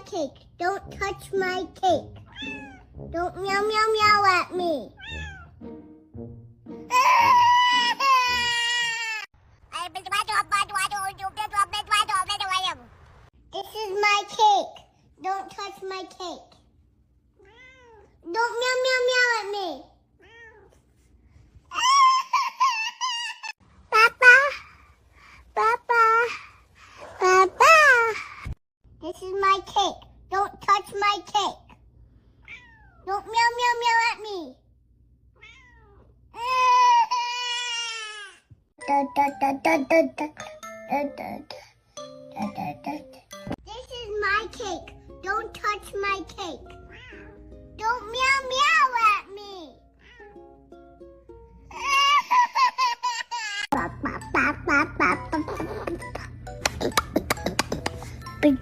cake. Don't touch my cake. Don't meow meow meow at me. This is my cake. Don't touch my cake. Don't meow meow meow at me. Papa, Papa, Papa. This is my cake. Don't touch my cake. Don't meow meow meow at me. This is my cake. Don't touch my cake. Don't meow meow at me. Big